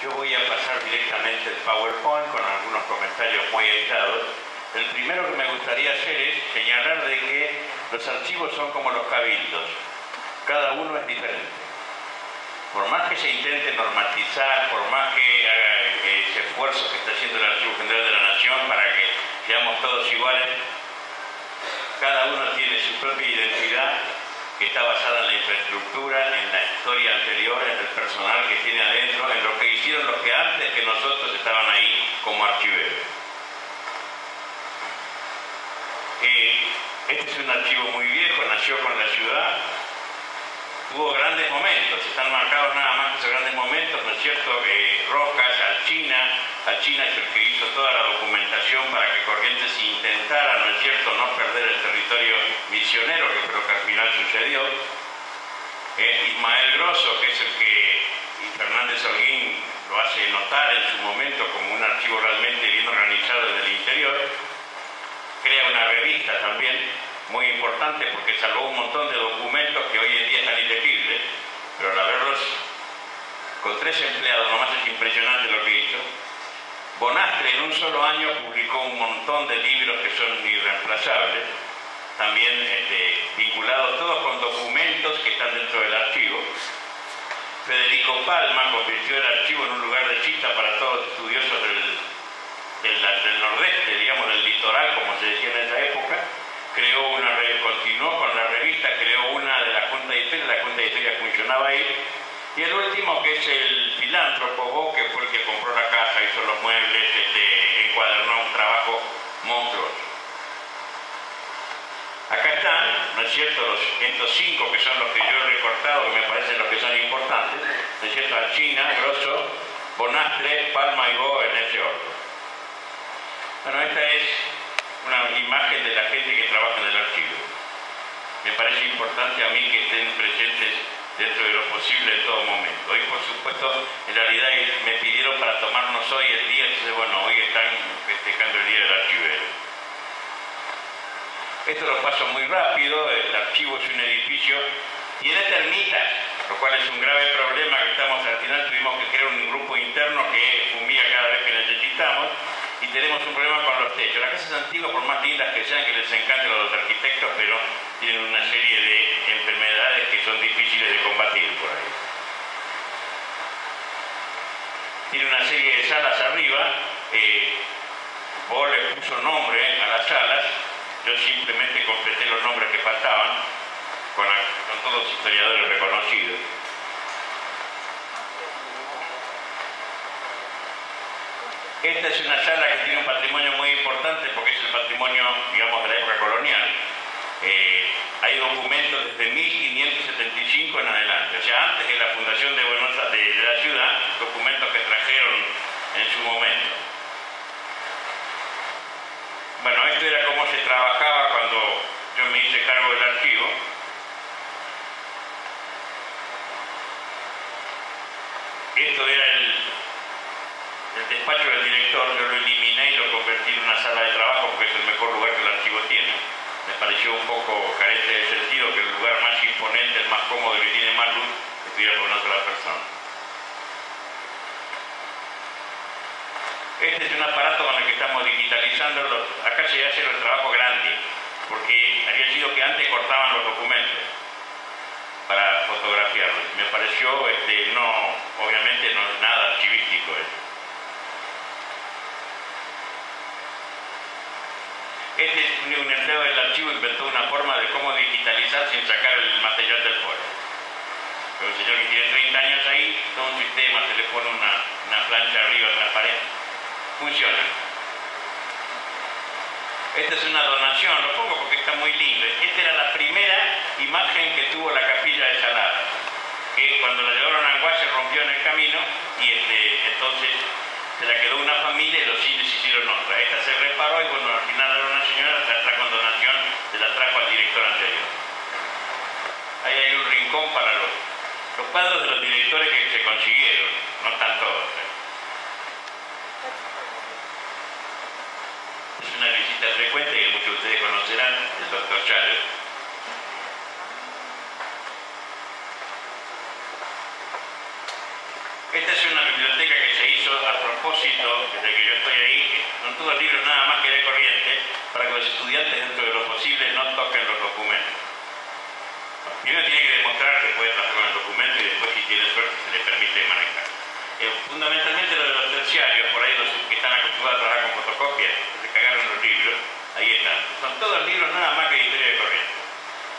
Yo voy a pasar directamente el PowerPoint con algunos comentarios muy aislados. El primero que me gustaría hacer es señalar de que los archivos son como los cabildos. Cada uno es diferente. Por más que se intente normatizar, por más que haga ese esfuerzo que está haciendo el Archivo General de la Nación para que seamos todos iguales, cada uno tiene su propia identidad que está basada en la infraestructura, en la historia anterior, en el personal que tiene adentro, en lo que hicieron los que antes que nosotros estaban ahí como archiveros. Este es un archivo muy viejo, nació con la ciudad, tuvo grandes momentos, están marcados nada más que esos grandes momentos, ¿no es cierto? Rojas, Alcina es el que hizo toda la documentación para que Corrientes intentara, ¿no es cierto?, no perder el territorio misionero, que fue lo que al final sucedió. Ismael Grosso, que es el que Fernández Holguín lo hace notar en su momento como un archivo realmente bien organizado en el interior, crea una revista también, muy importante porque salvó un montón de documentos que hoy en día están ilegibles, pero al haberlos con 3 empleados, nomás es impresionante lo que hizo. Bonastre en un solo año publicó un montón de libros que son irreemplazables, también vinculados todos con documentos que están dentro del archivo. Federico Palma convirtió el archivo en un lugar de cita para todos los estudiosos del nordeste, digamos, del litoral, como se decía en esa época. Continuó con la revista, creó una de la Junta de Historia funcionaba ahí. Y el último, que es el filántropo Bo, que fue el que compró la casa, hizo los muebles, encuadernó un trabajo monstruoso. Acá están, ¿no es cierto?, estos 5 que son los que yo he recortado, que me parecen los que son importantes, ¿no es cierto?, Alcina, Grosso, Bonastre, Palma y Bo en ese orden. Bueno, esta es una imagen de la gente que trabaja en el archivo. Me parece importante a mí que estén presentes dentro de lo posible en todo momento. Hoy, por supuesto, en realidad me pidieron para tomarnos hoy el día, entonces, bueno, hoy están festejando el Día del Archivero. Esto lo paso muy rápido. El archivo es un edificio, tiene termitas, lo cual es un grave problema que al final tuvimos que crear un grupo interno que fumiga cada vez que necesitamos, y tenemos un problema con los techos. Las casas antiguas, por más lindas que sean, que les encanten a los arquitectos, pero tienen una serie de enfermedades que son difíciles de combatir por ahí. Tiene una serie de salas arriba. Bo le puso nombre a las salas. Yo simplemente completé los nombres que faltaban con todos los historiadores reconocidos. Esta es una sala que tiene un patrimonio muy importante porque es el patrimonio, digamos, de la época colonial. Hay documentos desde 1575 en adelante, o sea, antes de la fundación de la ciudad, documentos que trajeron en su momento. Bueno, esto era cómo se trabajaba cuando yo me hice cargo del archivo. Esto era el despacho del director. Yo lo eliminé y lo convertí en una sala de trabajo porque es el mejor lugar que el archivo tiene. Me pareció un poco carente de sentido que el lugar más imponente, el más cómodo, que tiene más luz, estuviera por una sola persona. Este es un aparato con el que estamos digitalizando. Acá se hace el trabajo grande, porque había sido que antes cortaban los documentos para fotografiarlos. Me pareció, obviamente no es nada archivístico esto. Un empleado del archivo inventó una forma de cómo digitalizar sin sacar el material del foro. Pero el señor que tiene 30 años ahí, todo un sistema, se le pone una plancha arriba transparente. Funciona. Esta es una donación, lo pongo porque está muy lindo. Esta era la primera imagen que tuvo la capilla de Salada, que cuando la llevaron a Anguá se rompió en el camino y entonces se la quedó una familia y los cines hicieron otra. Esta se reparó y bueno, al final era una señora, la trajo en donación, se la trajo al director anterior. Ahí hay un rincón para los cuadros de los directores que se consiguieron, no están todos. Es una visita frecuente que muchos de ustedes conocerán, el doctor Chávez. Esta es una biblioteca que se propósito, desde que yo estoy ahí, son todos libros nada más que de corriente, para que los estudiantes, dentro de lo posible, no toquen los documentos. Primero tiene que demostrar que puede trabajar con el documento y después, si tiene suerte, se le permite manejar. Fundamentalmente lo de los terciarios, por ahí los que están acostumbrados a trabajar con fotocopias, se cagaron los libros, ahí están. Son todos libros nada más que de historia de corriente.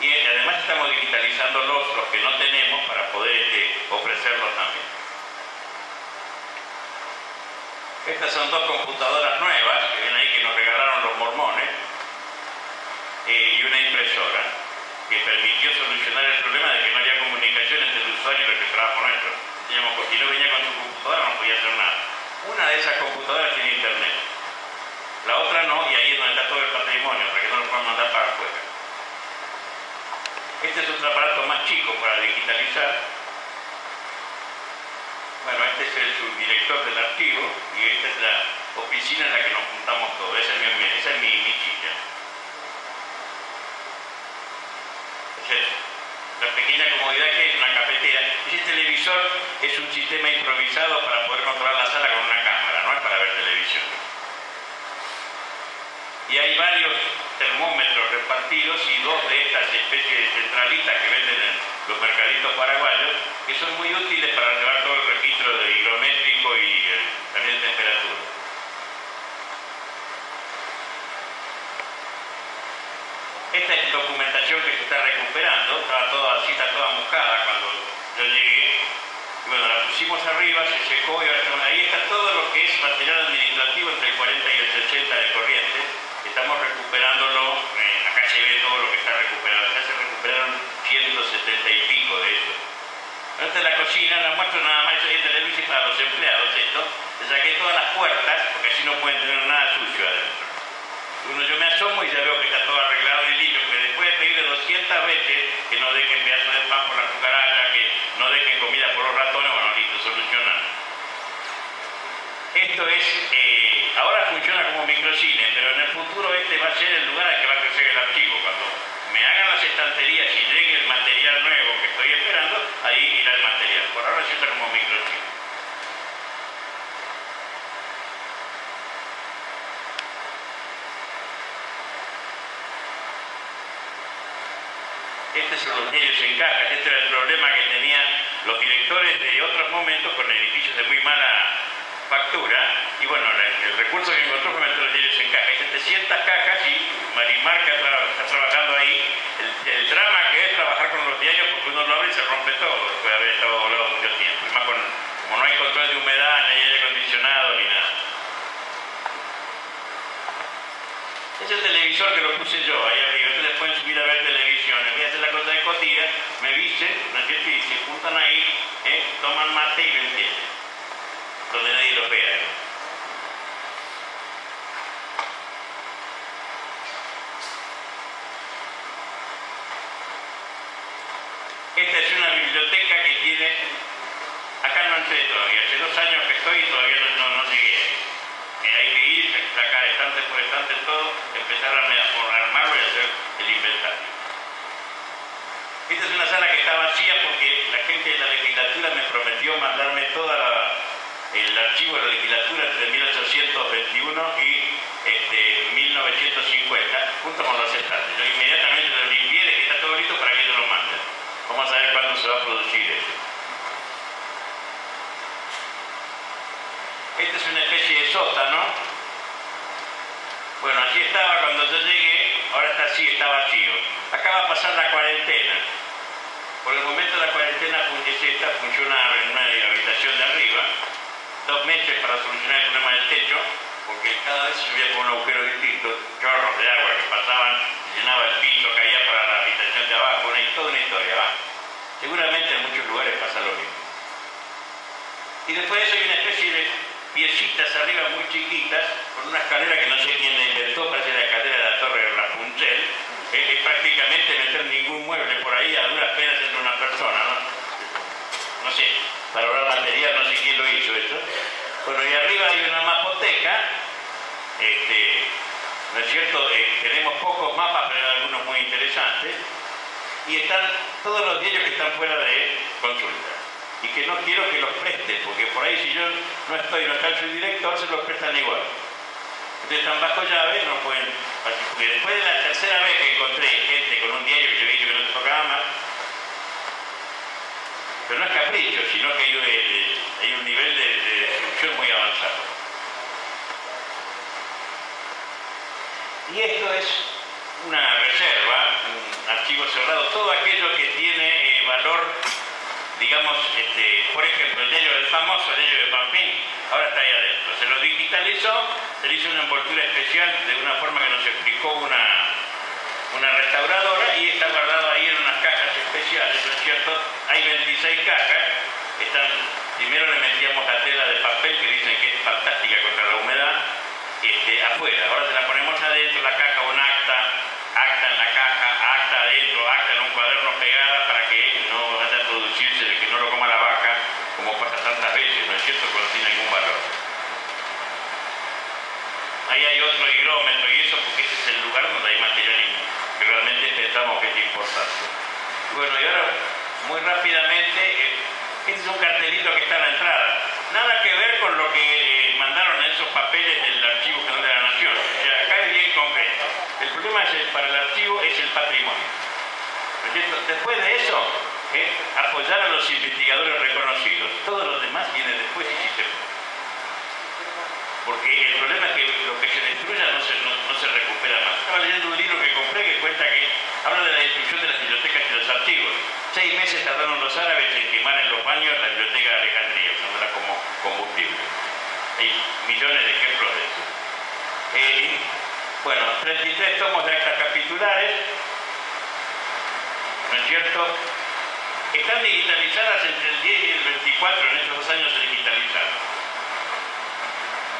Y además estamos digitalizando los que no tenemos para poder ofrecerlos también. Estas son dos computadoras nuevas que ven ahí que nos regalaron los mormones y una impresora que permitió solucionar el problema de que no había comunicación entre el usuario y el que trabaja nuestro. Decíamos, si no venía con su computadora no podía hacer nada. Una de esas computadoras tiene internet, la otra no, y ahí es donde está todo el patrimonio, para que no lo puedan mandar para afuera. Este es otro aparato más chico para digitalizar. Bueno, este es el subdirector del archivo y esta es la oficina en la que nos juntamos todos. Esa es mi silla. La pequeña comodidad que es una cafetera. Ese televisor es un sistema improvisado para poder controlar la sala con una cámara, no es para ver televisión. Y hay varios termómetros repartidos y dos de estas especies de centralitas que venden en los mercaditos paraguayos, que son muy útiles para llevar todo el registro de higrométrico y también de temperatura. Esta es documentación que se está recuperando, estaba toda así, está toda mojada cuando yo llegué. Y bueno, la pusimos arriba, se secó y ahí está todo lo que es material administrativo entre el 40 y el 60 de corriente. Estamos recuperándolo, acá se ve todo lo que está recuperado, acá se recuperaron 170 y pico de eso. Esta es la cocina, la muestro nada más, eso es el servicio para los empleados, esto. Le saqué todas las puertas, porque así no pueden tener nada sucio adentro. Yo me asomo y ya veo que está todo arreglado y limpio, que después de pedirle 200 veces que no dejen pedazos de pan por la cucaracha, que no dejen comida por los ratones, bueno, listo, solucionado. Esto es, ahora funciona como microcine, pero en el futuro este va a ser el lugar al que va a crecer el archivo. Cuando me hagan las estanterías y llegue el material nuevo que estoy esperando, ahí irá el material. Por ahora se usa como microcine. Este son los diarios en cajas. Este era el problema que tenían los directores de otros momentos con edificios de muy mala factura. Y bueno, el recurso que encontró fue meter los diarios en cajas. Hay 700 cajas y Marimarca está trabajando ahí. El drama que es trabajar con los diarios, porque uno lo abre y se rompe todo después de haber estado volado mucho tiempo. Además, como no hay control de humedad, ni hay aire acondicionado, ni nada. Es el televisor que lo puse yo ahí arriba. Ustedes pueden subir a ver televisión. En vez de hacer la cosa de cotilla, me visten, ¿no es cierto? Y se juntan ahí, toman mate y lo entienden. Donde nadie los vea. Esta es una biblioteca que tiene... Acá no entré todavía. Hace 2 años que estoy y todavía no llegué. Hay que ir, sacar estante por estante todo, empezar a armarlo y hacer el inventario. Esta es una sala que está vacía porque la gente de la legislatura me prometió mandarme todo el archivo de la legislatura entre 1821 y 1950, junto con los estantes. Yo inmediatamente lo limpié, de que está todo listo para que ellos lo manden. Vamos a ver cuándo se va a producir eso. Esta es una especie de sótano. Bueno, así estaba cuando yo llegué, ahora está así, está vacío. Acá va a pasar la cuarentena. Por el momento la cuarentena es esta, funciona en una habitación de arriba. 2 meses para solucionar el problema del techo, porque cada vez se subía por un agujero distinto, chorros de agua que pasaban, llenaba el piso, caía para la habitación de abajo, toda una historia, va. Seguramente en muchos lugares pasa lo mismo. Y después de eso hay una especie de piecitas arriba muy chiquitas, con una escalera que no sé quién la inventó, parece la escalera de la Torre de Rapunzel. Es prácticamente meter ningún mueble por ahí, a duras penas entre una persona, ¿no? No sé, para ahorrar material, no sé quién lo hizo eso. Bueno, y arriba hay una mapoteca, ¿no es cierto? Tenemos pocos mapas, pero hay algunos muy interesantes. Y están todos los diarios que están fuera de consulta. y que no quiero que los presten, porque por ahí si yo no estoy, no está el subdirector, se los prestan igual. Entonces están bajo llave, no pueden participar. Porque después de la tercera vez que encontré gente con un diario que yo había dicho que no se tocaba más, pero no es capricho, sino que hay un nivel de destrucción muy avanzado. Y esto es una reserva, un archivo cerrado, todo aquello que tiene valor, digamos, por ejemplo, el famoso diario de Pampín, ahora está ahí adentro. Se lo digitalizó, se le hizo una envoltura especial de una forma que nos explicó una restauradora y está guardado ahí en unas cajas especiales, ¿no es cierto? Hay 26 cajas, primero le metíamos la tela de papel que dicen que es fantástica contra la humedad, afuera, ahora se la ponemos adentro, la caja, un acta en la caja, acta adentro, acta en un cuaderno pegada para que no vaya a producirse de que no lo coma la vaca, como pasa tantas veces, ¿no es cierto?, cuando tiene ningún valor. Ahí hay otro higrómetro y eso porque ese es el lugar donde hay material que realmente pensamos que es importante. Bueno, y ahora, muy rápidamente, este es un cartelito que está en la entrada. Nada que ver con lo que mandaron en esos papeles del Archivo General de la Nación. O sea, acá es bien concreto. El problema para el archivo es el patrimonio. Después de eso, apoyar a los investigadores reconocidos. Todo lo demás viene después y sí se puede. Porque el problema es que lo que se destruya no se recupera más. Estaba leyendo un libro que compré que cuenta que habla de la destrucción de las bibliotecas y los archivos. 6 meses tardaron los árabes en quemar en los baños la biblioteca de Alejandría, usándola como combustible. Hay millones de ejemplos de eso. Bueno, 33 tomos de actas capitulares, ¿no es cierto? Están digitalizadas entre el 10 y el 24, en estos 2 años se digitalizaron.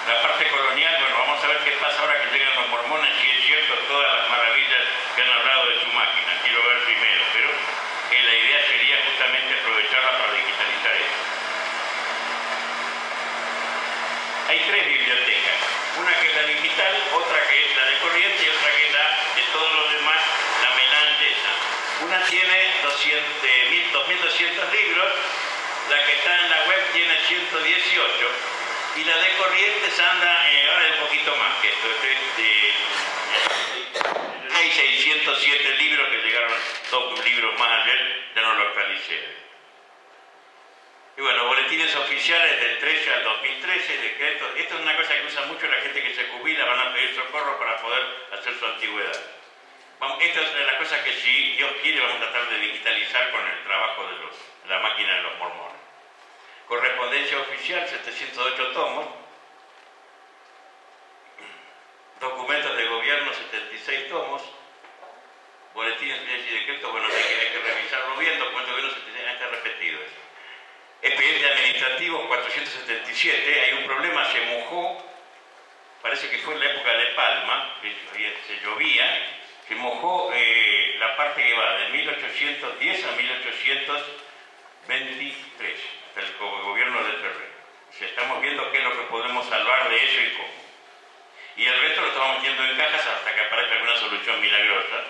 La parte colonial, bueno, vamos a ver qué pasa ahora que llegan los mormones, si es cierto todas las maravillas que han hablado de su máquina. Quiero ver primero, pero la idea sería justamente aprovecharla para digitalizar eso. Hay 3 bibliotecas, una que es la digital, otra que es la de corriente y otra que es la de todos los demás, la melange esa. Una tiene 2.200 libros, la que está en la web tiene 118. Y la de Corrientes anda, ahora un poquito más que esto. Hay 607 libros que llegaron, 2 libros más ayer, ya no lo actualicé. Y bueno, boletines oficiales del 13 al 2013, decretos. Esto es una cosa que usa mucho la gente que se jubila, van a pedir socorro para poder hacer su antigüedad. Esta es una de las cosas que si Dios quiere vamos a tratar de digitalizar con el trabajo de la máquina de los mormones. Correspondencia oficial, 708 tomos. Documentos de gobierno, 76 tomos. Boletines y decretos, bueno, hay que revisarlo bien. Documentos de gobierno, 76, está repetido eso. Expedientes administrativos, 477. Hay un problema, se mojó. Parece que fue en la época de Palma, que se llovía. Se mojó la parte que va de 1810 a 1823. El gobierno de Ferrer. O sea, estamos viendo qué es lo que podemos salvar de eso y cómo. Y el resto lo estamos metiendo en cajas hasta que aparezca alguna solución milagrosa.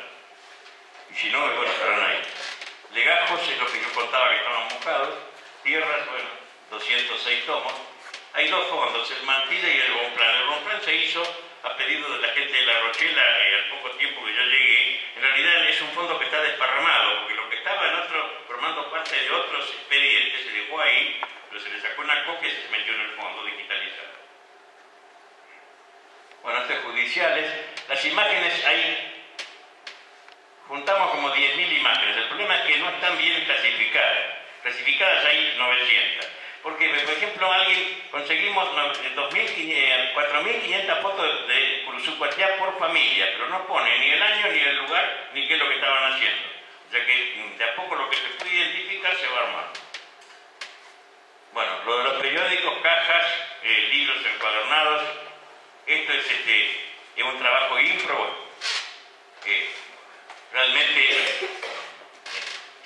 Y si no, bueno, estarán ahí. Legajos es lo que yo contaba que estaban mojados. Tierras, bueno, 206 tomos. Hay 2 fondos, el Mantilla y el Bonplan. El Bonplan se hizo a pedido de la gente de La Rochela al poco tiempo que yo llegué. En realidad es un fondo que está desparramado, porque lo que estaba en otro, formando parte de otros expedientes, se dejó ahí, pero se le sacó una copia y se metió en el fondo digitalizado. Bueno, estos judiciales, las imágenes ahí, juntamos como 10.000 imágenes. El problema es que no están bien clasificadas. Clasificadas hay 900. Porque, por ejemplo, conseguimos 4.500 fotos de Curuzucuatiá por familia, pero no pone ni el año, ni el lugar, ni qué es lo que estaban haciendo. O sea que de a poco lo que se puede identificar se va armando. Bueno, lo de los periódicos, cajas, libros encuadernados, esto es un trabajo ímprobo. Realmente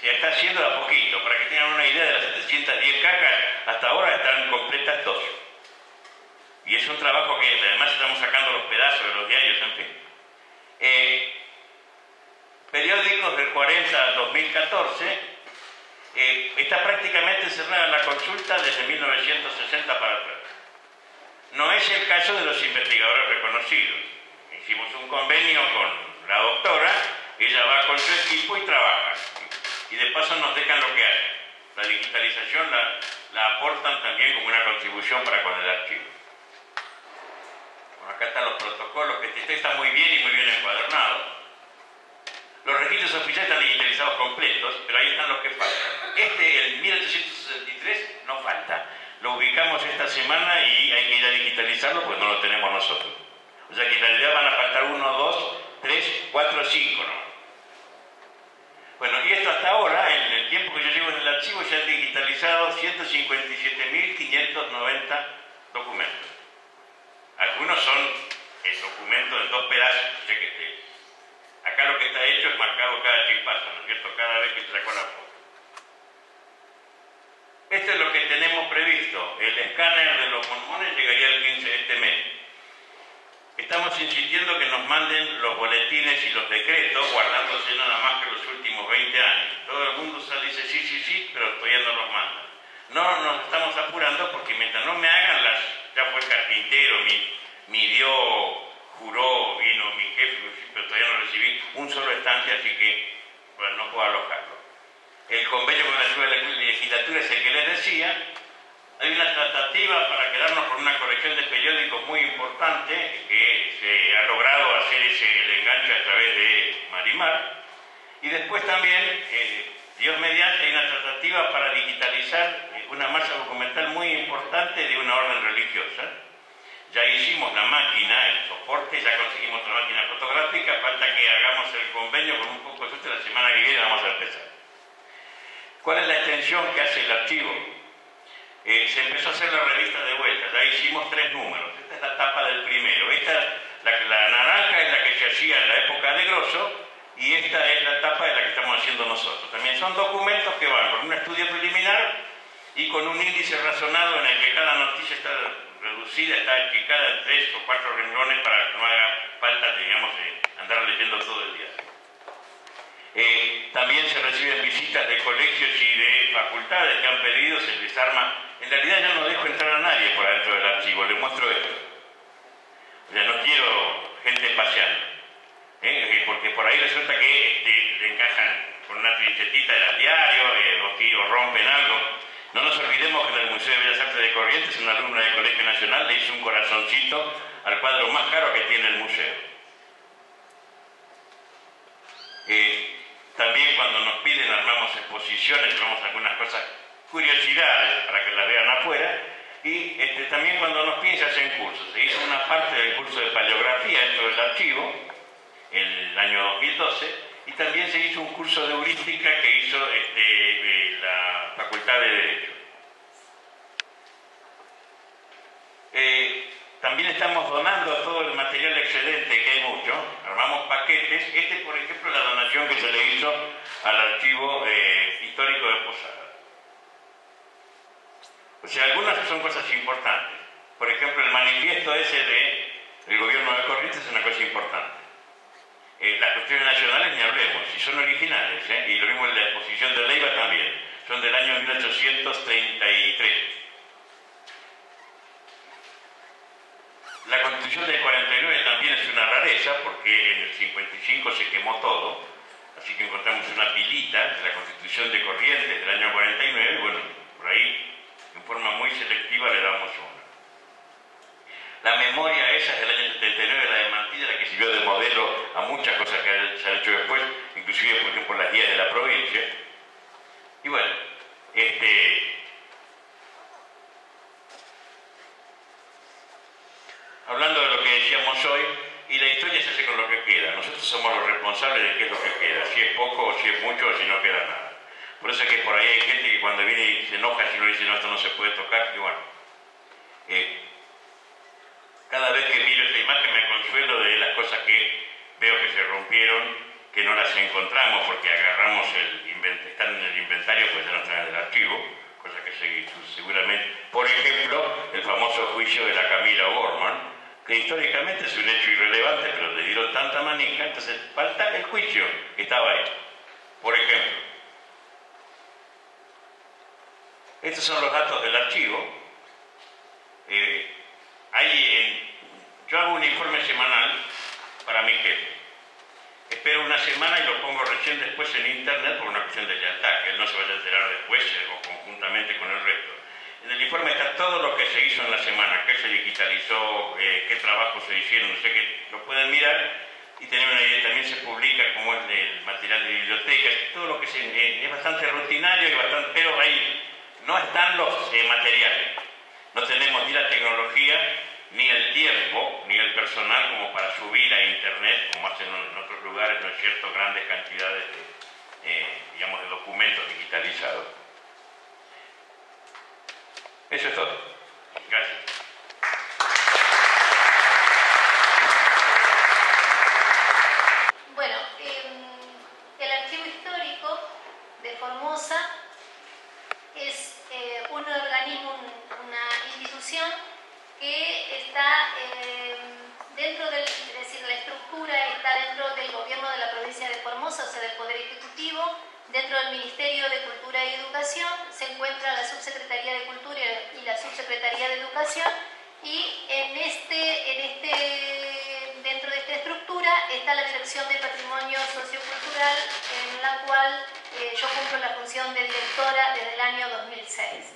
se está haciendo de a poquito. Para que tengan una idea de las 710 cajas, hasta ahora están completas 2. Y es un trabajo que además estamos sacando los pedazos de los diarios, en fin. Periódicos del 40 al 2014, Está prácticamente cerrada la consulta desde 1960 para atrás. No es el caso de los investigadores reconocidos. Hicimos un convenio con la doctora, ella va con su equipo y trabaja. Y de paso nos dejan lo que hay. La digitalización la aportan también como una contribución para con el archivo. Bueno, acá están los protocolos, que este está muy bien y muy bien encuadernado. Los registros oficiales están digitalizados completos, pero ahí están los que faltan. El 1863, no falta. Lo ubicamos esta semana y hay que ir a digitalizarlo porque no lo tenemos nosotros. O sea que en realidad van a faltar 1, 2, 3, 4, 5, ¿no? Bueno, y esto hasta ahora, en el tiempo que yo llevo en el archivo, se han digitalizado 157.590 documentos. Algunos son documentos en 2 pedazos, acá lo que está hecho es marcado cada chispazo, ¿no es cierto? Cada vez que se sacó la foto. Esto es lo que tenemos previsto. El escáner de los mormones llegaría el 15 de este mes. Estamos insistiendo que nos manden los boletines y los decretos, guardándose nada más que los últimos 20 años. Todo el mundo dice sí, pero todavía no los mandan. No nos estamos apurando porque mientras no me hagan ya fue carpintero, mi Dios juró, vino mi jefe, pero todavía no recibí un solo estante, así que bueno, no puedo alojarlo. El convenio con la legislatura es el que les decía. Hay una tratativa para quedarnos con una colección de periódicos muy importante que se ha logrado hacer el enganche a través de Marimar. Y después también, Dios mediante, hay una tratativa para digitalizar una masa documental muy importante de una orden religiosa. Ya hicimos la máquina, el soporte, ya conseguimos la máquina fotográfica, falta que hagamos el convenio con un poco de suerte, la semana que viene vamos a empezar. ¿Cuál es la extensión que hace el archivo? Se empezó a hacer la revista de vuelta, ya hicimos 3 números. Esta es la tapa del primero. La naranja es la que se hacía en la época de Grosso y esta es la tapa de la que estamos haciendo nosotros. También son documentos que van con un estudio preliminar y con un índice razonado en el que cada noticia está reducida, está achicada en 3 o 4 renglones para que no haga falta, digamos, andar leyendo todo el día. También se reciben visitas de colegios y de facultades que han pedido, se les arma. En realidad yo no dejo entrar a nadie por adentro del archivo, les muestro esto. O sea, no quiero gente paseando, porque por ahí resulta que le encajan con una trinchetita del diario, o rompen algo. No nos olvidemos que en el Museo de Bellas Artes de Corrientes, una alumna del Colegio Nacional le hizo un corazoncito al cuadro más caro que tiene el museo. También cuando nos piden armamos exposiciones, llevamos algunas cosas, curiosidades para que las vean afuera, y también cuando nos piden se hacen cursos. Se hizo una parte del curso de paleografía dentro del archivo, en el año 2012, y también se hizo un curso de heurística que hizo la Facultad de Derecho. También estamos donando todo el material excedente, que hay mucho, armamos paquetes. Por ejemplo, la donación que se le hizo al archivo histórico de Posada. O sea, algunas son cosas importantes. Por ejemplo, el manifiesto ese del gobierno de Corrientes es una cosa importante. Las cuestiones nacionales ni hablemos, si son originales, y lo mismo en la exposición de Leiva también, son del año 1833. La Constitución del 49 también es una rareza porque en el 55 se quemó todo, así que encontramos una pilita de la Constitución de Corrientes del año 49, y bueno, por ahí en forma muy selectiva le damos una. La memoria esa es del año 79, la de Mantilla, la que sirvió de modelo a muchas cosas que se han hecho después, inclusive por ejemplo las guías de la provincia. Y bueno, hablando de lo que decíamos hoy, y la historia se hace con lo que queda. Nosotros somos los responsables de qué es lo que queda, si es poco o si es mucho o si no queda nada. Por eso es que por ahí hay gente que cuando viene y se enoja si no dice no, esto no se puede tocar, y bueno, cada vez que miro esta imagen me consuelo de las cosas que veo que se rompieron, que no las encontramos porque agarramos están en el inventario, pues ya no están en el archivo, cosa que seguramente, por ejemplo, el famoso juicio de la Camila O'Gorman, que históricamente es un hecho irrelevante, pero le dieron tanta manija, entonces falta el juicio que estaba ahí. Por ejemplo, Estos son los datos del archivo. Yo hago un informe semanal para mi jefe. Espero una semana y lo pongo recién después en internet por una cuestión de lealtad, que él no se vaya a enterar después o conjuntamente con el resto. En el informe está todo lo que se hizo en la semana, qué se digitalizó, qué trabajos se hicieron, no sé qué, lo pueden mirar y tener una idea. También se publica como es el material de bibliotecas, todo lo que es bastante rutinario, pero ahí no están los materiales. No tenemos ni la tecnología, ni el tiempo, ni el personal como para subir a internet, como hacen en otros lugares, ¿no es cierto?, grandes cantidades digamos, de documentos digitalizados. Eso es todo. Gracias. Bueno, el archivo histórico de Formosa es un organismo, una institución que está dentro del, es decir, la estructura está dentro del gobierno de la provincia de Formosa, o sea, del Poder Ejecutivo. Dentro del Ministerio de Cultura y Educación se encuentra la Subsecretaría de Cultura y la Subsecretaría de Educación, y dentro de esta estructura está la Dirección de Patrimonio Sociocultural, en la cual yo cumplo la función de directora desde el año 2006.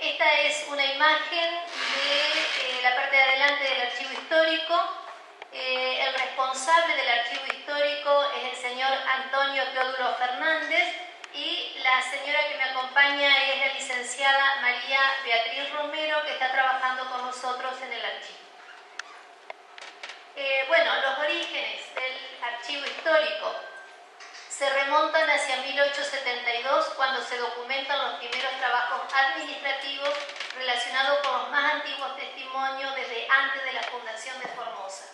Esta es una imagen de la parte de adelante del archivo histórico. El responsable del archivo histórico es el señor Antonio Teodulo Fernández, y la señora que me acompaña es la licenciada María Beatriz Romero, que está trabajando con nosotros en el archivo. Bueno, los orígenes del archivo histórico se remontan hacia 1872, cuando se documentan los primeros trabajos administrativos relacionados con los más antiguos testimonios desde antes de la fundación de Formosa.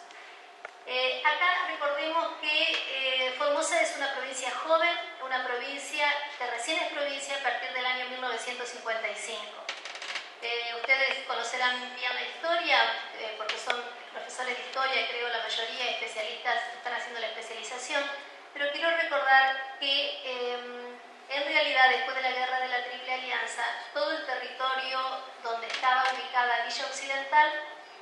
Acá recordemos que Formosa es una provincia joven, una provincia que recién es provincia a partir del año 1955. Ustedes conocerán bien la historia, porque son profesores de historia, creo la mayoría especialistas están haciendo la especialización, pero quiero recordar que en realidad después de la guerra de la Triple Alianza, todo el territorio donde estaba ubicada Villa Occidental,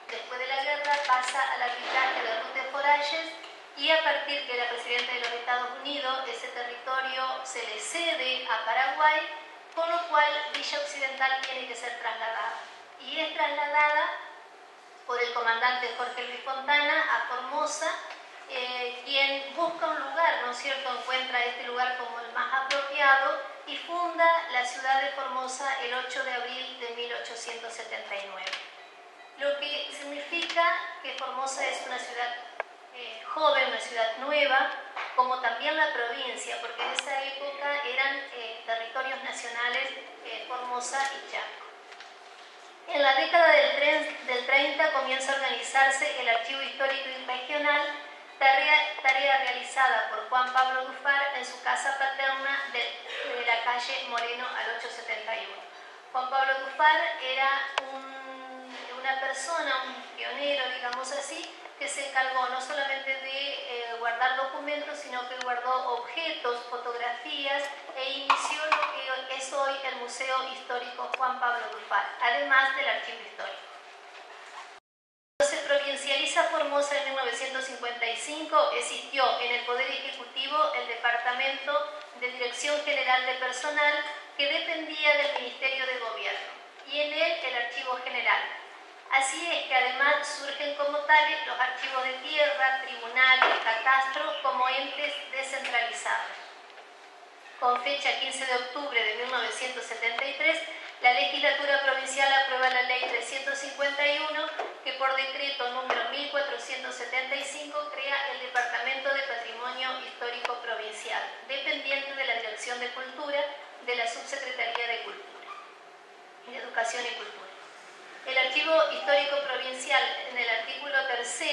después de la guerra pasa al arbitraje de Ruth de Foralles, y a partir que era presidente de los Estados Unidos, ese territorio se le cede a Paraguay, con lo cual Villa Occidental tiene que ser trasladada. Y es trasladada por el comandante Jorge Luis Fontana a Formosa, quien busca un lugar, ¿no es cierto?, encuentra este lugar como el más apropiado y funda la ciudad de Formosa el 8 de abril de 1879. Lo que significa que Formosa es una ciudad joven, una ciudad nueva, como también la provincia, porque en esa época eran territorios nacionales Formosa y Chaco. En la década del 30 comienza a organizarse el Archivo Histórico y Regional, tarea realizada por Juan Pablo Dufar en su casa paterna de la calle Moreno al 871. Juan Pablo Dufar era una persona, un pionero, digamos así, que se encargó no solamente de guardar documentos, sino que guardó objetos, fotografías, e inició lo que es hoy el Museo Histórico Juan Pablo Dufar, además del Archivo Histórico. Cuando se provincializa Formosa en 1955, existió en el Poder Ejecutivo el Departamento de Dirección General de Personal, que dependía del Ministerio de Gobierno, y en él el Archivo General. Así es que además surgen como tales los archivos de tierra, tribunal y catastro como entes descentralizados. Con fecha 15 de octubre de 1973, la legislatura provincial aprueba la ley 351, que por decreto número 1475 crea el Departamento de Patrimonio Histórico Provincial, dependiente de la Dirección de Cultura de la Subsecretaría de Cultura, de Educación y Cultura. El Archivo Histórico Provincial, en el artículo 3,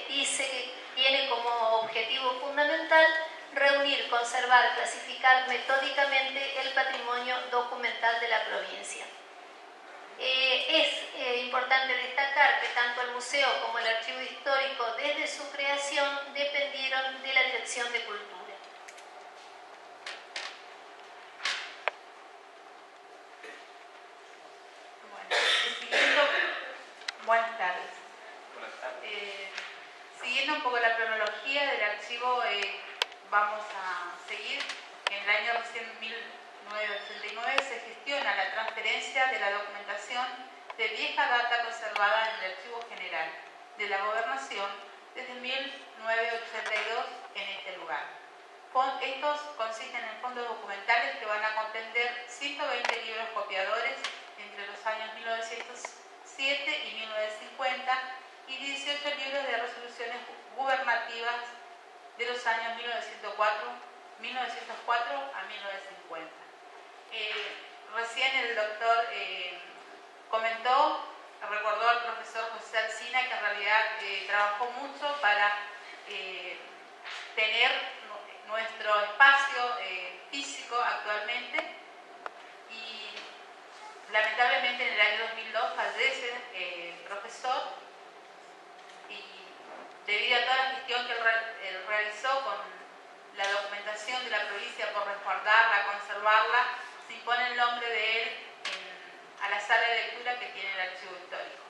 dice que tiene como objetivo fundamental reunir, conservar, clasificar metódicamente el patrimonio documental de la provincia. Es importante destacar que tanto el museo como el archivo histórico desde su creación dependieron de la Dirección de Cultura. un poco la cronología del archivo, vamos a seguir. En el año recién 1989 se gestiona la transferencia de la documentación de vieja data conservada en el Archivo General de la Gobernación desde 1982 en este lugar. Estos consisten en fondos documentales que van a comprender 120 libros copiadores entre los años 1907 y 1950 y 18 libros de resoluciones gubernativas de los años 1904 a 1950. Recién el doctor recordó al profesor José Alsina que en realidad trabajó mucho para tener nuestro espacio físico actualmente, y lamentablemente en el año 2002 fallece el profesor, y debido a toda la gestión que él realizó con la documentación de la provincia por resguardarla, conservarla, se impone el nombre de él a la sala de lectura que tiene el archivo histórico.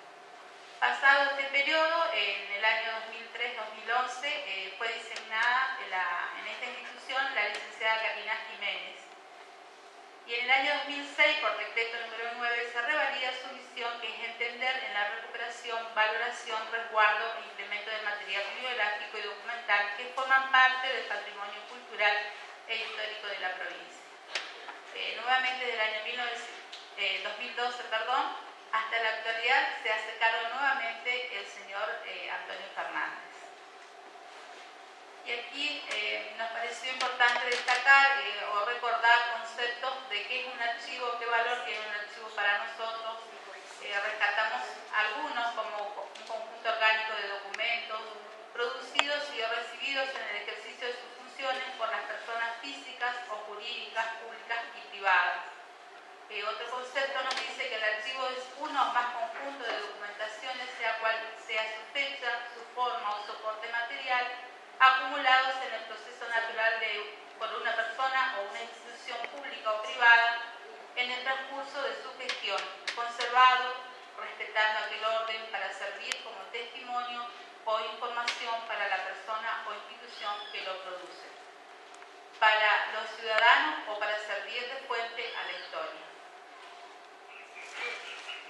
Pasado este periodo, en el año 2003-2011, fue designada en esta institución la licenciada Karina Jiménez. Y en el año 2006, por decreto número 9, se revalida su misión, que es entender en la recuperación, valoración, resguardo e incremento del material bibliográfico y documental que forman parte del patrimonio cultural e histórico de la provincia. Nuevamente, del año 2012, hasta la actualidad se hace cargo nuevamente el señor Antonio Fernández. Y aquí nos pareció importante destacar o recordar conceptos de qué es un archivo, qué valor tiene un archivo para nosotros. Rescatamos algunos como un conjunto orgánico de documentos producidos y recibidos en el ejercicio de sus funciones por las personas físicas o jurídicas, públicas y privadas. Otro concepto nos dice que el archivo es uno o más conjuntos de documentaciones, sea cual sea su fecha, su forma o soporte material, acumulados en el proceso natural por una persona o una institución pública o privada en el transcurso de su gestión, conservado, respetando aquel orden para servir como testimonio o información para la persona o institución que lo produce, para los ciudadanos o para servir de fuente a la historia.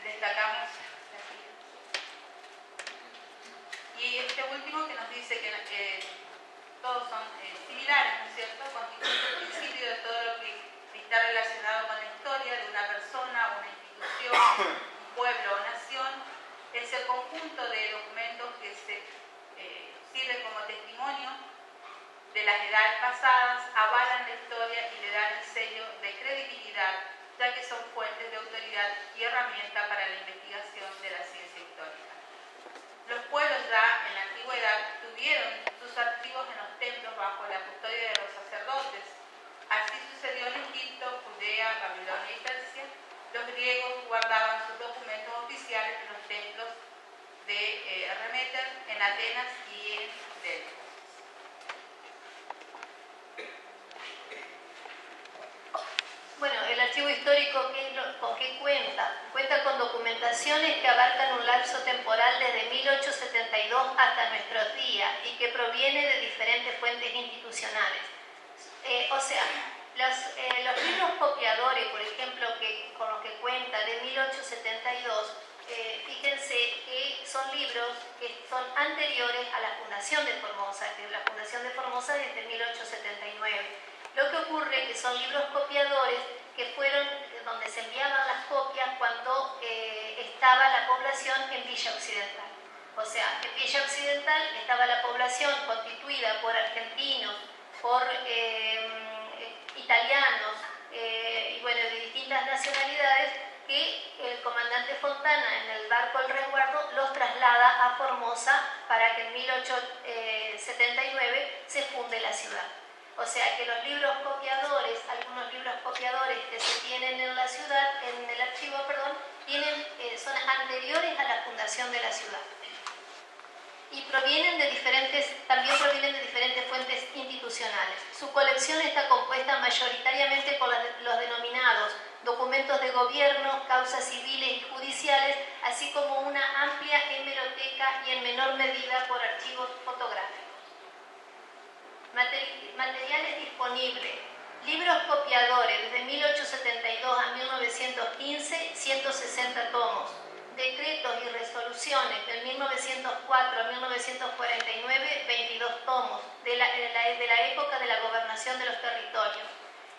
Destacamos y este último que nos dice que todos son similares, ¿no es cierto? Constituye el principio de todo lo que está relacionado con la historia de una persona, una institución, un pueblo o nación. Es el conjunto de documentos que sirven como testimonio de las edades pasadas, avalan la historia y le dan el sello de credibilidad, ya que son fuentes de autoridad y herramienta para la investigación de la ciencia histórica. Los pueblos ya en la antigüedad tuvieron sus archivos en los templos bajo la custodia de los sacerdotes. Así sucedió en Egipto, Judea, Babilonia y Persia. Los griegos guardaban sus documentos oficiales en los templos de Remeter, en Atenas y en Delfos. Bueno, el archivo histórico, ¿con qué cuenta? Cuenta con documentaciones que abarcan un lapso temporal desde 1872 hasta nuestros días y que proviene de diferentes fuentes institucionales. Los libros copiadores, por ejemplo, con los que cuenta de 1872, fíjense que son libros que son anteriores a la fundación de Formosa, que la fundación de Formosa es desde 1879. Lo que ocurre es que son libros copiadores que fueron donde se enviaban las copias cuando estaba la población en Villa Occidental. O sea, en Villa Occidental estaba la población constituida por argentinos, por italianos y bueno, de distintas nacionalidades, que el comandante Fontana en el barco El Resguardo los traslada a Formosa para que en 1879 se funde la ciudad. O sea que los libros copiadores, algunos libros copiadores que se tienen en la ciudad, en el archivo, son anteriores a la fundación de la ciudad. Y también provienen de diferentes fuentes institucionales. Su colección está compuesta mayoritariamente por los denominados documentos documentos de gobierno, causas civiles y judiciales, así como una amplia hemeroteca y en menor medida por archivos fotográficos. Materiales disponibles. Libros copiadores desde 1872 a 1915, 160 tomos. Decretos y resoluciones del 1904 a 1949, 22 tomos, de la época de la gobernación de los territorios.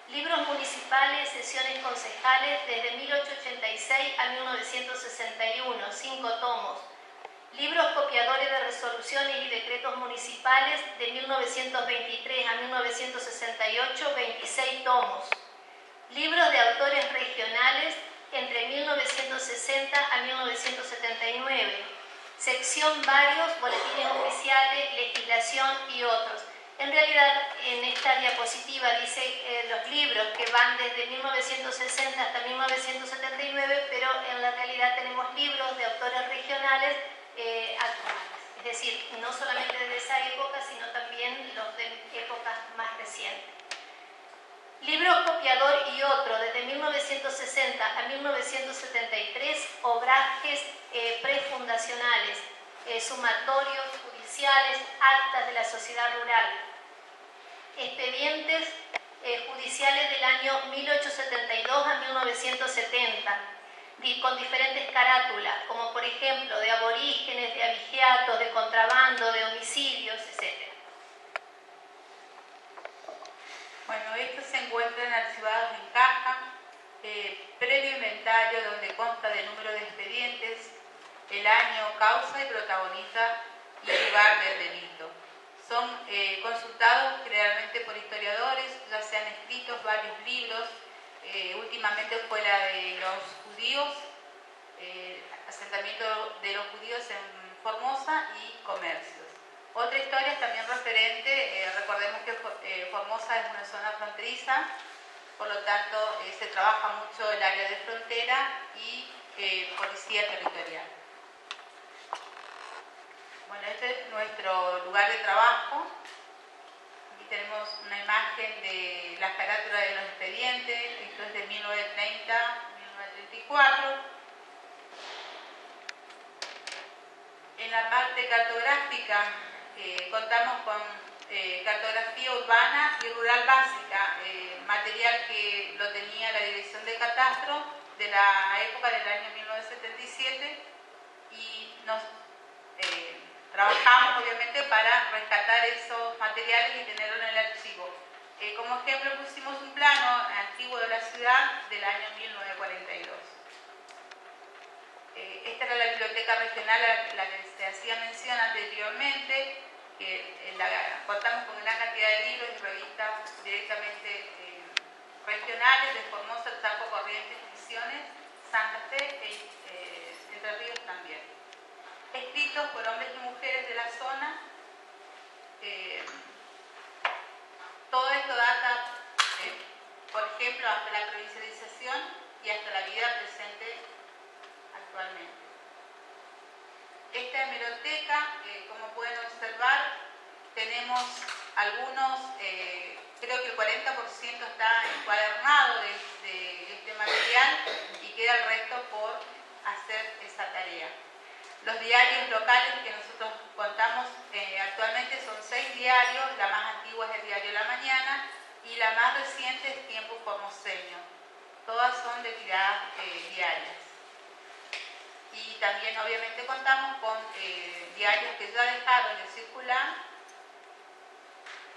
Libros municipales, sesiones concejales, desde 1886 a 1961, 5 tomos. Libros copiadores de resoluciones y decretos municipales, de 1923 a 1968, 26 tomos. Libros de autores regionales, entre 1960 a 1979. Sección varios, boletines oficiales, legislación y otros. En realidad, en esta diapositiva dice los libros que van desde 1960 hasta 1979, pero en la realidad tenemos libros de autores regionales actuales. Es decir, no solamente de esa época, sino también los de épocas más recientes. Libro copiador y otro, desde 1960 a 1973, obrajes prefundacionales, sumatorios judiciales, actas de la sociedad rural, expedientes judiciales del año 1872 a 1970, con diferentes carátulas, como por ejemplo de aborígenes, de abigeatos, de contrabando, de homicidios, etc. Bueno, estos se encuentran archivados en caja, previo inventario donde consta del número de expedientes, el año, causa y protagonista y lugar del delito. Son consultados generalmente por historiadores, ya se han escrito varios libros, últimamente fue la de los judíos, asentamiento de los judíos en Formosa y comercios. Otra historia es también referente, recordemos que Formosa es una zona fronteriza, por lo tanto se trabaja mucho el área de frontera y policía territorial. Bueno, este es nuestro lugar de trabajo. Aquí tenemos una imagen de las carátulas de los expedientes, esto es de 1930 a 1934. En la parte cartográfica contamos con cartografía urbana y rural básica, material que lo tenía la Dirección de Catastro de la época del año 1977 y nos trabajamos obviamente para rescatar esos materiales y tenerlos en el archivo. Como ejemplo pusimos un plano antiguo de la ciudad del año 1942. Esta era la biblioteca regional a la que se hacía mención anteriormente, que contamos con una cantidad de libros y revistas directamente regionales de Formosa, Chaco, Corrientes, Misiones, Santa Fe e Entre Ríos también. Escritos por hombres y mujeres de la zona. Todo esto data, por ejemplo, hasta la provincialización y hasta la vida presente actualmente. Esta hemeroteca, como pueden observar, tenemos algunos, creo que el 40% está encuadernado de este material y queda el resto por hacer esa tarea. Los diarios locales que nosotros contamos actualmente son 6 diarios, la más antigua es el diario La Mañana y la más reciente es Tiempo Formoseño. Todas son de tiradas diarias. Y también obviamente contamos con diarios que ya dejaron de circular,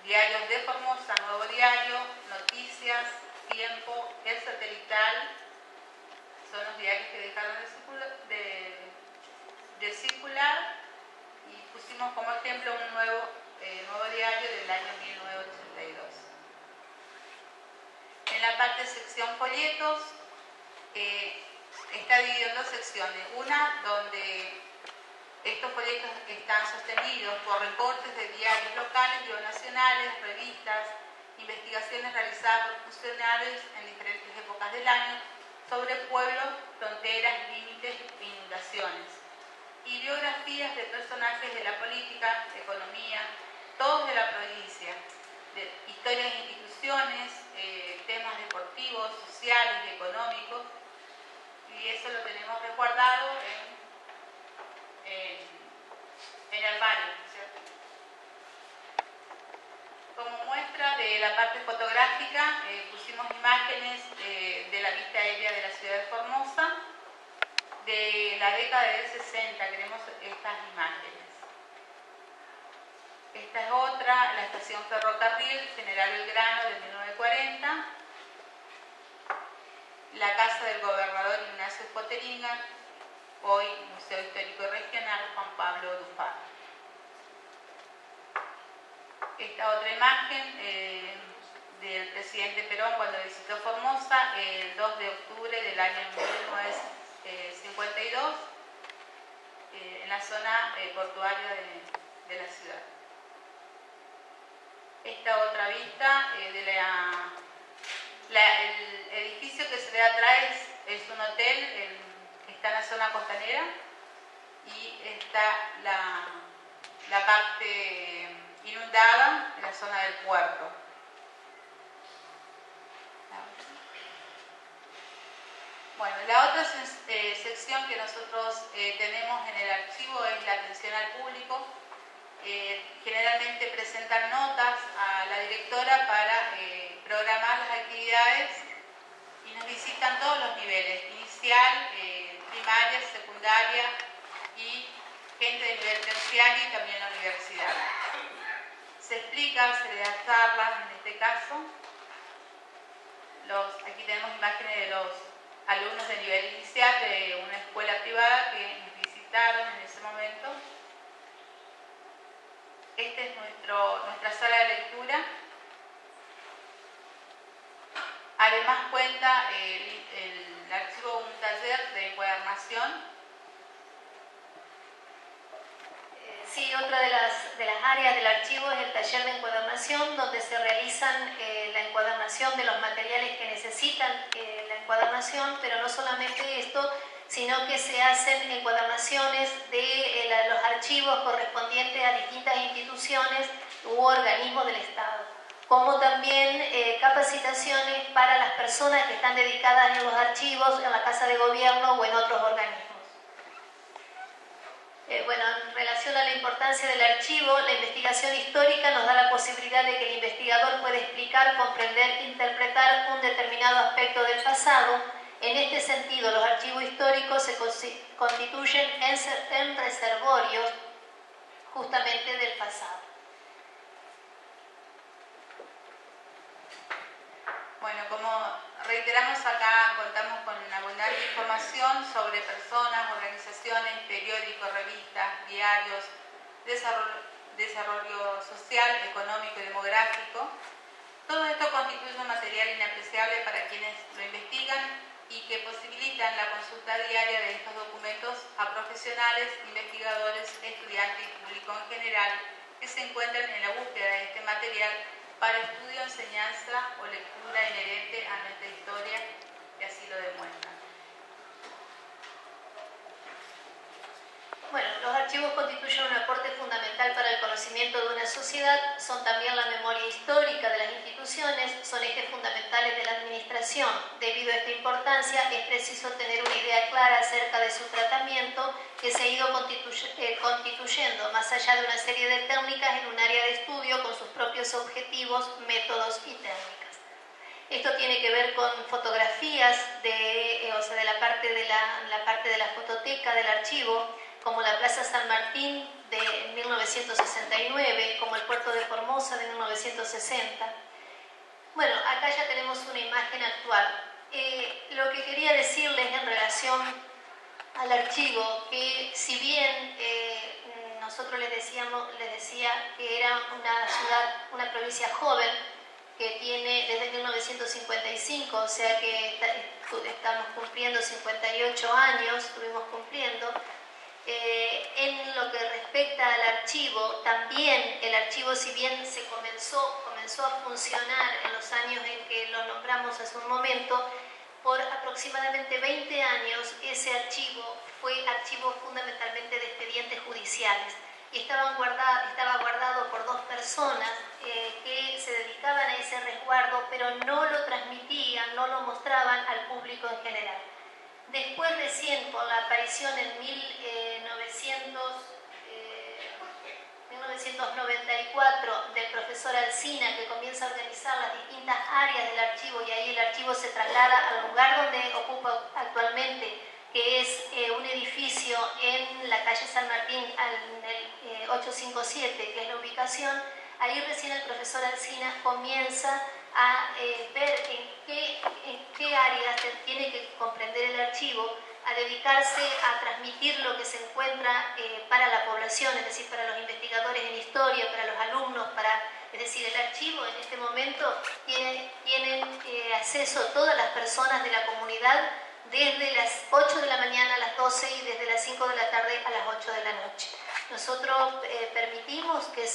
diarios de Formosa, Nuevo Diario, Noticias, Tiempo, El Satelital, son los diarios que dejaron de circular y pusimos como ejemplo un nuevo diario del año 1982. En la parte sección folletos está dividido en 2 secciones, una donde estos folletos están sostenidos por reportes de diarios locales y o nacionales, revistas, investigaciones realizadas por funcionarios en diferentes épocas del año sobre pueblos, fronteras, límites e inundaciones, y biografías de personajes de la política, economía, todos de la provincia, de historias de instituciones, temas deportivos, sociales y económicos, y eso lo tenemos resguardado en armario, ¿cierto? Como muestra de la parte fotográfica, pusimos imágenes de la vista aérea de la ciudad de Formosa de la década del 60, tenemos estas imágenes. Esta es otra, la estación ferrocarril General Belgrano de 1940, la casa del gobernador Ignacio Poteringa, hoy Museo Histórico Regional Juan Pablo Dufar. Esta otra imagen del presidente Perón cuando visitó Formosa el 2 de octubre del año 1952 en la zona portuaria de la ciudad. Esta otra vista el edificio que se ve atrás es un hotel que está en la zona costanera y está la parte inundada en la zona del puerto. Bueno, la otra sección que nosotros tenemos en el archivo es la atención al público. Generalmente presentan notas a la directora para programar las actividades y nos visitan todos los niveles, inicial, primaria, secundaria y gente de nivel terciario y también la universidad. Se explica, se le da charlas, en este caso. Aquí tenemos imágenes de los alumnos de nivel inicial de una escuela privada que nos visitaron en ese momento. Esta es nuestra sala de lectura. Además cuenta el archivo un taller de encuadernación. Sí, otra de las áreas del archivo es el taller de encuadernación, donde se realizan la encuadernación de los materiales que necesitan la encuadernación, pero no solamente esto, sino que se hacen encuadernaciones de los archivos correspondientes a distintas instituciones u organismos del Estado, como también capacitaciones para las personas que están dedicadas en los archivos, en la Casa de Gobierno o en otros organismos. Bueno, en relación a la importancia del archivo, la investigación histórica nos da la posibilidad de que el investigador pueda explicar, comprender, interpretar un determinado aspecto del pasado. En este sentido, los archivos históricos se constituyen en reservorios justamente del pasado. Bueno, como reiteramos acá, contamos con abundante información sobre personas, organizaciones, periódicos, revistas, diarios, desarrollo social, económico y demográfico. Todo esto constituye un material inapreciable para quienes lo investigan y que posibilitan la consulta diaria de estos documentos a profesionales, investigadores, estudiantes y público en general que se encuentran en la búsqueda de este material para estudio, enseñanza o lectura inherente a nuestra historia, que así lo demuestran. Bueno, los archivos constituyen un aporte fundamental para el conocimiento de una sociedad, son también la memoria histórica de las instituciones, son ejes fundamentales de la administración. Debido a esta importancia, es preciso tener una idea clara acerca de su tratamiento, que se ha ido constituyendo, más allá de una serie de técnicas, en un área de estudio con sus propios objetivos, métodos y técnicas. Esto tiene que ver con fotografías de la parte de la fototeca del archivo, como la Plaza San Martín de 1969, como el Puerto de Formosa de 1960. Bueno, acá ya tenemos una imagen actual. Lo que quería decirles en relación al archivo, que si bien nosotros les decía que era una ciudad, una provincia joven, que tiene desde 1955, o sea que estamos cumpliendo 58 años, estuvimos cumpliendo. En lo que respecta al archivo, también el archivo, si bien se comenzó a funcionar en los años en que lo nombramos hace un momento, por aproximadamente 20 años ese archivo fue archivo fundamentalmente de expedientes judiciales y estaba guardado por dos personas que se dedicaban a ese resguardo, pero no lo transmitían, no lo mostraban al público en general. Después, recién con la aparición en 1994 del profesor Alsina, que comienza a organizar las distintas áreas del archivo, y ahí el archivo se traslada al lugar donde ocupa actualmente, que es un edificio en la calle San Martín, en el 857, que es la ubicación. Ahí recién el profesor Alsina comienza a ver en qué áreas tiene que comprender el archivo, a dedicarse a transmitir lo que se encuentra para la población, es decir, para los investigadores en historia, para los alumnos, es decir, el archivo en este momento tienen acceso todas las personas de la comunidad desde las 8 de la mañana a las 12 y desde las 5 de la tarde a las 8 de la noche. Nosotros permitimos que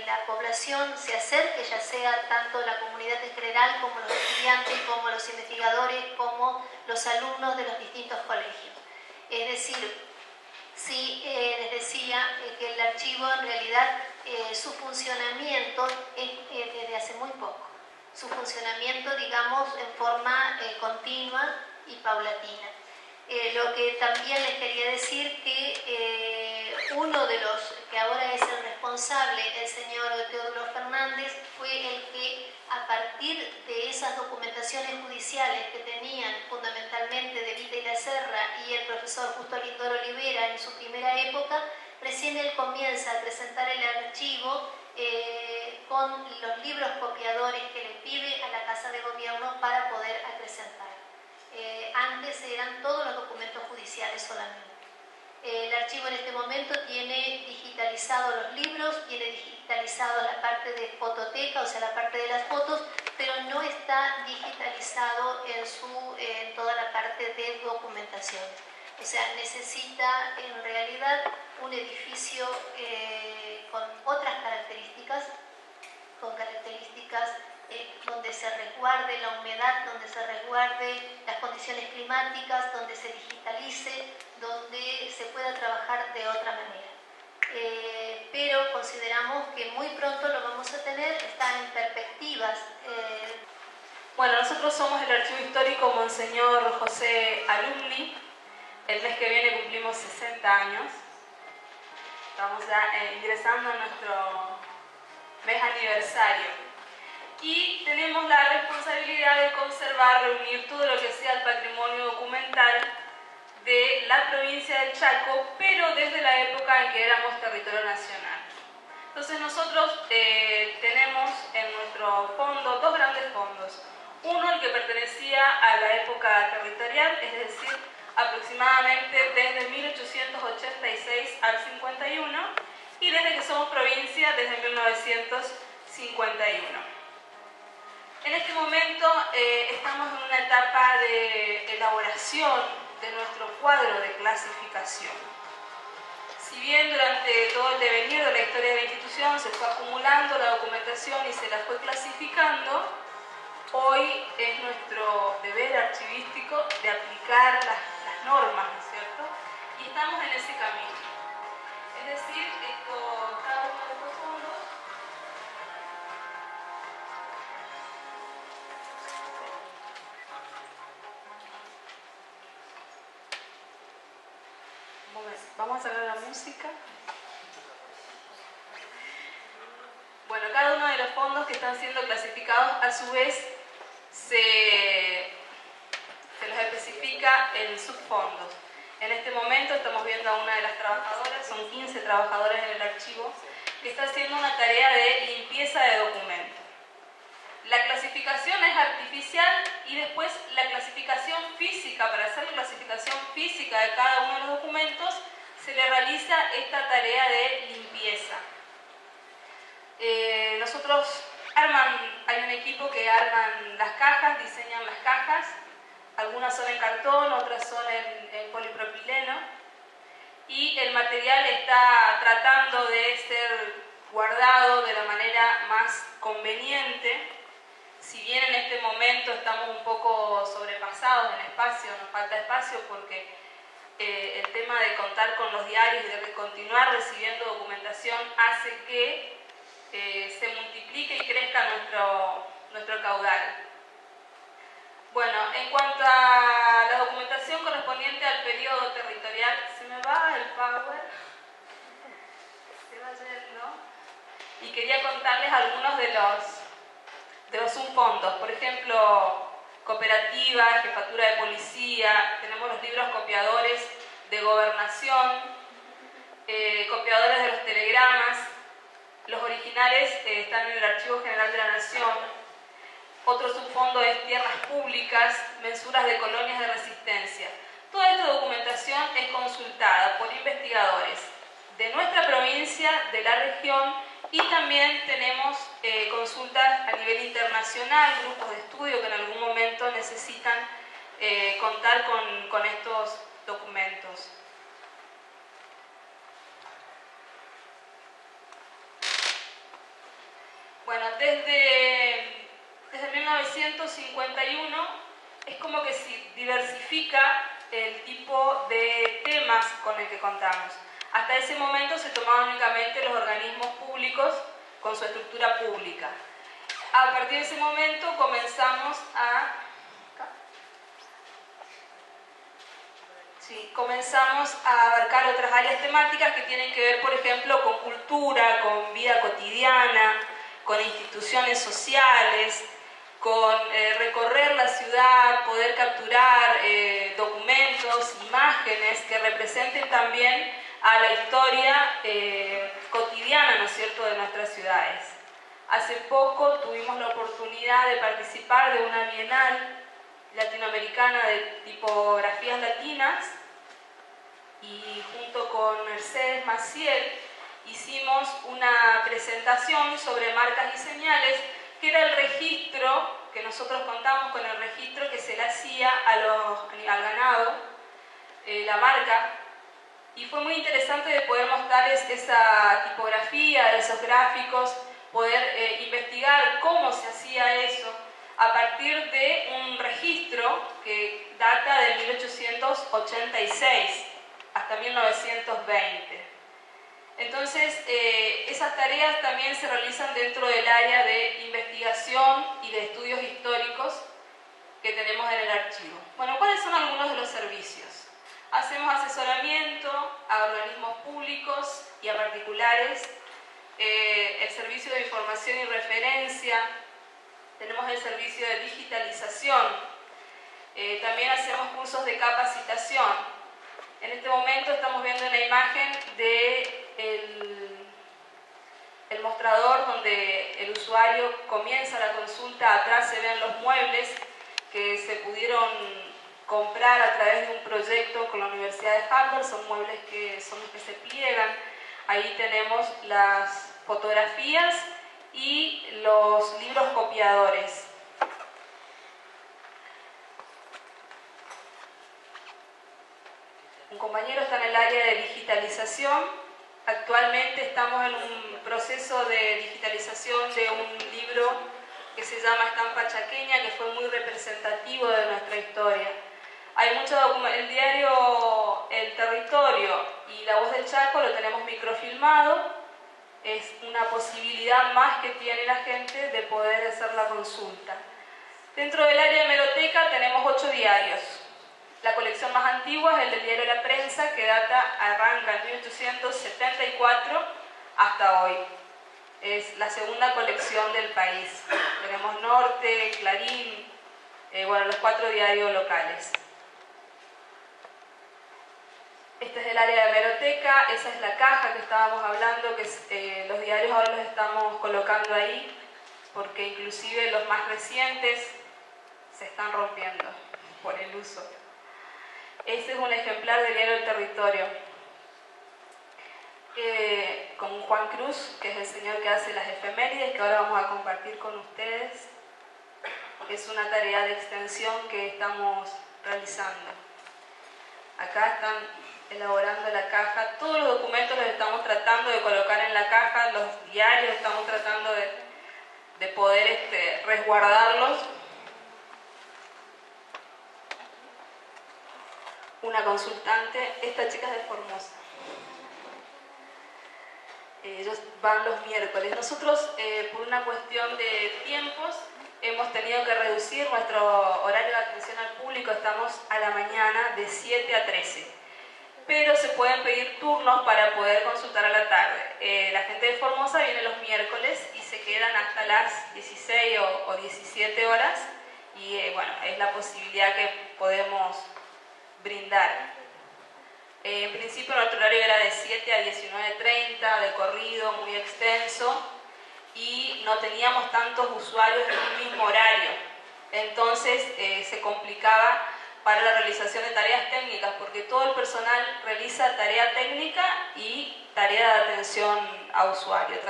la población se acerque, ya sea tanto la comunidad en general como los estudiantes, como los investigadores, como los alumnos de los distintos colegios. Es decir, sí, les decía que el archivo en realidad su funcionamiento es desde hace muy poco. Su funcionamiento, digamos, en forma continua y paulatina. Lo que también les quería decir que uno de los que ahora es el responsable, el señor Teodoro Fernández, fue el que a partir de esas documentaciones judiciales que tenían fundamentalmente de Vita y la Serra y el profesor Justo Lindor Olivera en su primera época, recién él comienza a presentar el archivo con los libros copiadores que le pide a la Casa de Gobierno para poder acrecentar. Antes eran todos los documentos judiciales solamente. El archivo en este momento tiene digitalizado los libros, tiene digitalizado la parte de fototeca, o sea, la parte de las fotos, pero no está digitalizado en toda la parte de documentación. O sea, necesita en realidad un edificio con otras características, donde se resguarde la humedad, donde se resguarde las condiciones climáticas, donde se digitalice, donde se pueda trabajar de otra manera. Pero consideramos que muy pronto lo vamos a tener, están en perspectivas. Bueno, nosotros somos el Archivo Histórico Monseñor José Alumni. El mes que viene cumplimos 60 años. Estamos ya ingresando a nuestro mes aniversario. Y tenemos la responsabilidad de conservar, reunir todo lo que sea el patrimonio documental de la provincia del Chaco, pero desde la época en que éramos territorio nacional. Entonces nosotros tenemos en nuestro fondo dos grandes fondos. Uno, el que pertenecía a la época territorial, es decir, aproximadamente desde 1886 al 51, y desde que somos provincia desde 1951. En este momento estamos en una etapa de elaboración de nuestro cuadro de clasificación. Si bien durante todo el devenir de la historia de la institución se fue acumulando la documentación y se la fue clasificando, hoy es nuestro deber archivístico de aplicar las normas, ¿no es cierto? Y estamos en ese camino. Es decir, cada uno de estos fondos vamos a sacar la música. Bueno, cada uno de los fondos que están siendo clasificados, a su vez, se los especifica en subfondos. En este momento estamos viendo a una de las trabajadoras, son 15 trabajadores en el archivo, que está haciendo una tarea de limpieza de documentos. La clasificación es artificial y después la clasificación física, para hacer la clasificación física de cada uno de los documentos, se le realiza esta tarea de limpieza. Hay un equipo que arman las cajas, diseñan las cajas, algunas son en cartón, otras son en polipropileno, y el material está tratando de ser guardado de la manera más conveniente. Si bien en este momento estamos un poco sobrepasados en espacio, nos falta espacio porque el tema de contar con los diarios y de continuar recibiendo documentación hace que se multiplique y crezca nuestro caudal. Bueno, en cuanto a la documentación correspondiente al periodo territorial, se me va el power, se va yendo, y quería contarles algunos de los subfondos. Por ejemplo, cooperativa, jefatura de policía, tenemos los libros copiadores de gobernación, copiadores de los telegramas, los originales están en el Archivo General de la Nación. Otro subfondo es tierras públicas, mensuras de colonias de resistencia. Toda esta documentación es consultada por investigadores de nuestra provincia, de la región, y también tenemos consultas a nivel internacional, grupos de estudio que en algún momento necesitan contar con estos documentos. Bueno, desde 1951 es como que se diversifica el tipo de temas con el que contamos. Hasta ese momento se tomaban únicamente los organismos públicos con su estructura pública. A partir de ese momento comenzamos a abarcar otras áreas temáticas que tienen que ver, por ejemplo, con cultura, con vida cotidiana, con instituciones sociales, con recorrer la ciudad, poder capturar documentos, imágenes que representen también a la historia cotidiana, ¿no es cierto?, de nuestras ciudades. Hace poco tuvimos la oportunidad de participar de una bienal latinoamericana de tipografías latinas y junto con Mercedes Maciel hicimos una presentación sobre marcas y señales, que era el registro, que nosotros contamos con el registro que se le hacía al ganado, la marca, y fue muy interesante de poder mostrar esa tipografía, esos gráficos, poder investigar cómo se hacía eso a partir de un registro que data de 1886 hasta 1920. Entonces, esas tareas también se realizan dentro del área de investigación y de estudios históricos que tenemos en el archivo. Bueno, ¿cuáles son algunos de los servicios? Hacemos asesoramiento a organismos públicos y a particulares, el servicio de información y referencia, tenemos el servicio de digitalización, también hacemos cursos de capacitación. En este momento estamos viendo una imagen de el mostrador donde el usuario comienza la consulta. Atrás se ven los muebles que se pudieron comprar a través de un proyecto con la Universidad de Harvard. Son muebles que son los que se pliegan. Ahí tenemos las fotografías y los libros copiadores. Un compañero está en el área de digitalización. Actualmente estamos en un proceso de digitalización de un libro que se llama Estampa Chaqueña, que fue muy representativo de nuestra historia. Hay mucho documento. El diario El Territorio y La Voz del Chaco lo tenemos microfilmado. Es una posibilidad más que tiene la gente de poder hacer la consulta. Dentro del área de hemeroteca tenemos 8 diarios. La colección más antigua es el del diario La Prensa, que arranca en 1874 hasta hoy. Es la segunda colección del país. Tenemos Norte, Clarín, los 4 diarios locales. Este es el área de hemeroteca, esa es la caja que estábamos hablando, que los diarios ahora los estamos colocando ahí, porque inclusive los más recientes se están rompiendo por el uso. Este es un ejemplar del diario El Territorio, con Juan Cruz, que es el señor que hace las efemérides, que ahora vamos a compartir con ustedes. Es una tarea de extensión que estamos realizando. Acá están elaborando la caja. Todos los documentos los estamos tratando de colocar en la caja, los diarios estamos tratando de poder resguardarlos. Una consultante, esta chica es de Formosa. ellos van los miércoles. Nosotros, por una cuestión de tiempos, hemos tenido que reducir nuestro horario de atención al público. Estamos a la mañana de 7 a 13. Pero se pueden pedir turnos para poder consultar a la tarde. La gente de Formosa viene los miércoles y se quedan hasta las 16 o 17 horas. Y bueno, es la posibilidad que podemos brindar. En principio nuestro horario era de 7 a 19:30, de corrido, muy extenso, y no teníamos tantos usuarios en un mismo horario. Entonces se complicaba para la realización de tareas técnicas, porque todo el personal realiza tarea técnica y tarea de atención a usuario.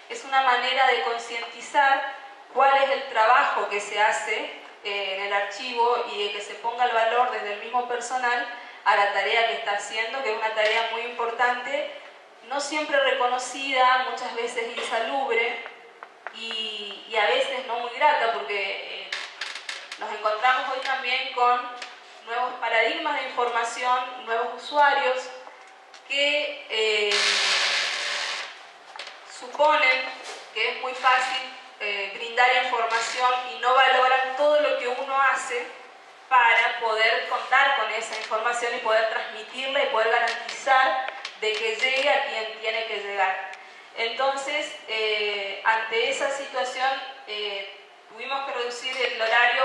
Es una manera de concientizar cuál es el trabajo que se hace en el archivo y de que se ponga el valor desde el mismo personal a la tarea que está haciendo, que es una tarea muy importante, no siempre reconocida, muchas veces insalubre y a veces no muy grata, porque nos encontramos hoy también con nuevos paradigmas de información, nuevos usuarios que suponen que es muy fácil brindar información y no valoran todo lo que uno hace para poder contar con esa información y poder transmitirla y poder garantizar de que llegue a quien tiene que llegar. Entonces, ante esa situación, tuvimos que reducir el horario,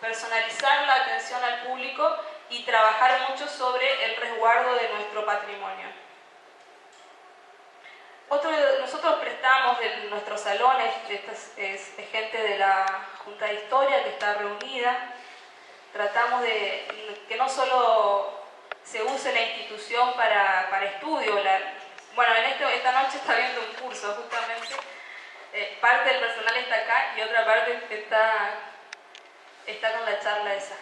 personalizar la atención al público y trabajar mucho sobre el resguardo de nuestro patrimonio. Nosotros prestamos en nuestros salones, es gente de la Junta de Historia que está reunida. Tratamos de que no solo se use la institución para estudio. Bueno, esta noche está viendo un curso justamente. Parte del personal está acá y otra parte está con la charla esa.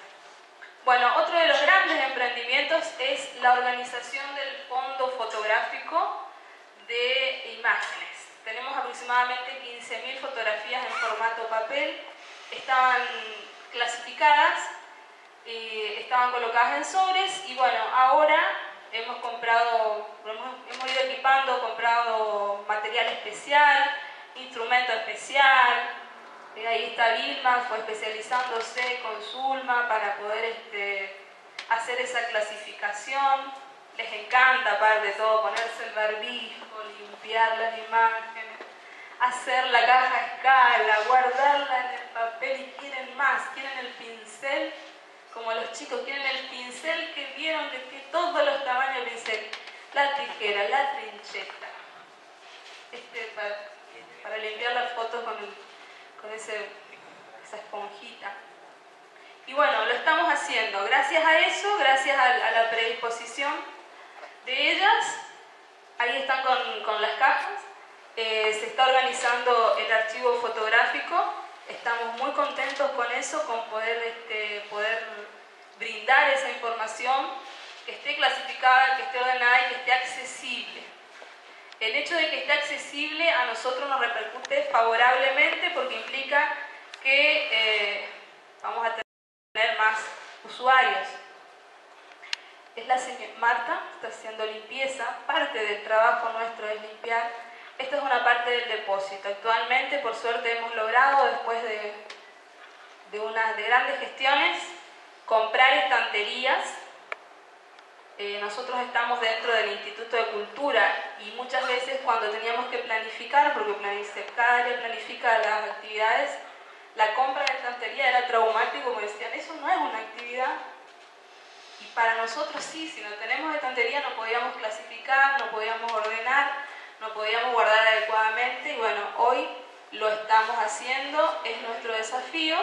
Bueno, otro de los grandes emprendimientos es la organización del fondo fotográfico de imágenes. Tenemos aproximadamente 15.000 fotografías en formato papel. Estaban clasificadas, estaban colocadas en sobres y bueno, ahora hemos ido equipando, comprado material especial, instrumento especial. Ahí está Vilma, fue especializándose con Zulma para poder hacer esa clasificación. Les encanta, aparte de todo, ponerse el barbijo, limpiar las imágenes, hacer la caja a escala, guardarla en el papel y quieren más, quieren el pincel, como los chicos, quieren el pincel que vieron de todos los tamaños de pincel, la tijera, la trincheta, para limpiar las fotos con esa esponjita. Y bueno, lo estamos haciendo. Gracias a eso, gracias a la predisposición de ellas, ahí están con las cajas, se está organizando el archivo fotográfico. Estamos muy contentos con eso, con poder brindar esa información, que esté clasificada, que esté ordenada y que esté accesible. El hecho de que esté accesible a nosotros nos repercute favorablemente porque implica que vamos a tener más usuarios. Es la señora Marta, está haciendo limpieza, parte del trabajo nuestro es limpiar. Esta es una parte del depósito. Actualmente, por suerte, hemos logrado, después de grandes gestiones, comprar estanterías. Nosotros estamos dentro del Instituto de Cultura y muchas veces cuando teníamos que planificar, porque cada área planifica las actividades, la compra de estantería era traumático, me decían, eso no es una actividad. Y para nosotros sí, si no tenemos estantería no podíamos clasificar, no podíamos ordenar, no podíamos guardar adecuadamente y bueno, hoy lo estamos haciendo, es nuestro desafío.